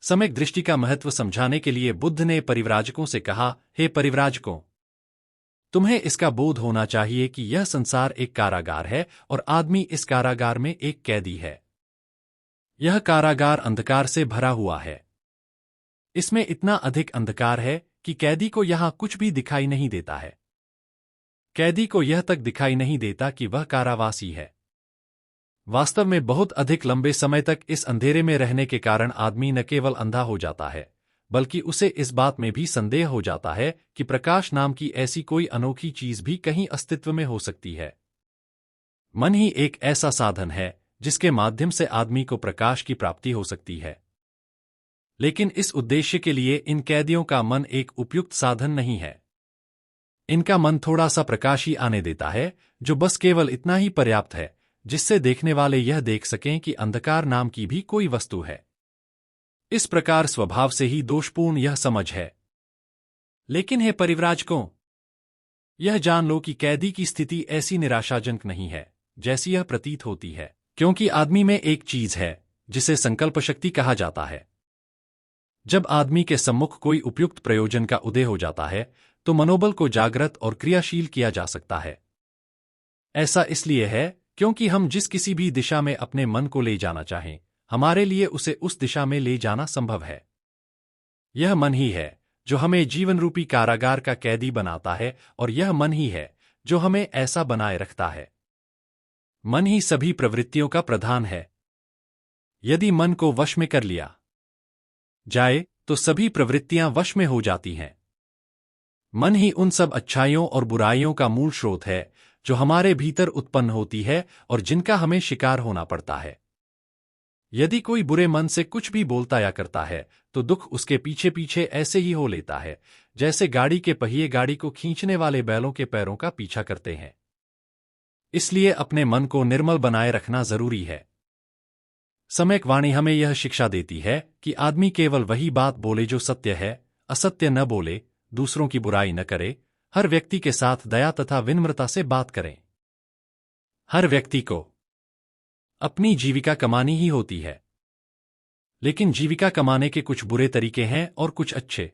सम्यक दृष्टि का महत्व समझाने के लिए बुद्ध ने परिव्राजकों से कहा, हे परिव्राजकों, तुम्हें इसका बोध होना चाहिए कि यह संसार एक कारागार है और आदमी इस कारागार में एक कैदी है। यह कारागार अंधकार से भरा हुआ है। इसमें इतना अधिक अंधकार है कि कैदी को यहां कुछ भी दिखाई नहीं देता है। कैदी को यह तक दिखाई नहीं देता कि वह कारावासी है। वास्तव में बहुत अधिक लंबे समय तक इस अंधेरे में रहने के कारण आदमी न केवल अंधा हो जाता है, बल्कि उसे इस बात में भी संदेह हो जाता है कि प्रकाश नाम की ऐसी कोई अनोखी चीज भी कहीं अस्तित्व में हो सकती है। मन ही एक ऐसा साधन है जिसके माध्यम से आदमी को प्रकाश की प्राप्ति हो सकती है। लेकिन इस उद्देश्य के लिए इन कैदियों का मन एक उपयुक्त साधन नहीं है। इनका मन थोड़ा सा प्रकाश ही आने देता है, जो बस केवल इतना ही पर्याप्त है जिससे देखने वाले यह देख सकें कि अंधकार नाम की भी कोई वस्तु है। इस प्रकार स्वभाव से ही दोषपूर्ण यह समझ है। लेकिन हे परिव्राजकों, यह जान लो कि कैदी की स्थिति ऐसी निराशाजनक नहीं है जैसी यह प्रतीत होती है, क्योंकि आदमी में एक चीज है जिसे संकल्प शक्ति कहा जाता है। जब आदमी के सम्मुख कोई उपयुक्त प्रयोजन का उदय हो जाता है तो मनोबल को जागृत और क्रियाशील किया जा सकता है। ऐसा इसलिए है क्योंकि हम जिस किसी भी दिशा में अपने मन को ले जाना चाहें, हमारे लिए उसे उस दिशा में ले जाना संभव है। यह मन ही है जो हमें जीवन रूपी कारागार का कैदी बनाता है और यह मन ही है जो हमें ऐसा बनाए रखता है। मन ही सभी प्रवृत्तियों का प्रधान है। यदि मन को वश में कर लिया जाए तो सभी प्रवृत्तियां वश में हो जाती हैं। मन ही उन सब अच्छाइयों और बुराइयों का मूल स्रोत है जो हमारे भीतर उत्पन्न होती है और जिनका हमें शिकार होना पड़ता है। यदि कोई बुरे मन से कुछ भी बोलता या करता है तो दुख उसके पीछे पीछे ऐसे ही हो लेता है जैसे गाड़ी के पहिए गाड़ी को खींचने वाले बैलों के पैरों का पीछा करते हैं। इसलिए अपने मन को निर्मल बनाए रखना जरूरी है। सम्यक वाणी हमें यह शिक्षा देती है कि आदमी केवल वही बात बोले जो सत्य है, असत्य न बोले, दूसरों की बुराई न करे, हर व्यक्ति के साथ दया तथा विनम्रता से बात करें। हर व्यक्ति को अपनी जीविका कमानी ही होती है, लेकिन जीविका कमाने के कुछ बुरे तरीके हैं और कुछ अच्छे।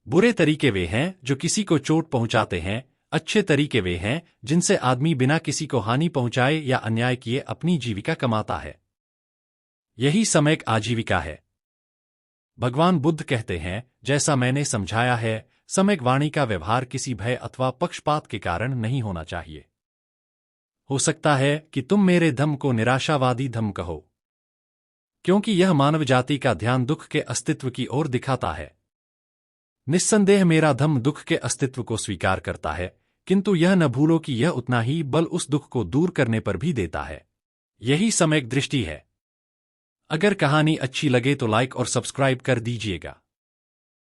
बुरे तरीके वे हैं जो किसी को चोट पहुंचाते हैं, अच्छे तरीके वे हैं जिनसे आदमी बिना किसी को हानि पहुंचाए या अन्याय किए अपनी जीविका कमाता है। यही सम्यक आजीविका है। भगवान बुद्ध कहते हैं, जैसा मैंने समझाया है, सम्यक वाणी का व्यवहार किसी भय अथवा पक्षपात के कारण नहीं होना चाहिए। हो सकता है कि तुम मेरे धम्म को निराशावादी धम्म कहो, क्योंकि यह मानव जाति का ध्यान दुख के अस्तित्व की ओर दिखाता है। निस्संदेह मेरा धम्म दुख के अस्तित्व को स्वीकार करता है, किंतु यह न भूलो कि यह उतना ही बल उस दुख को दूर करने पर भी देता है। यही सम्यक दृष्टि है। अगर कहानी अच्छी लगे तो लाइक और सब्सक्राइब कर दीजिएगा।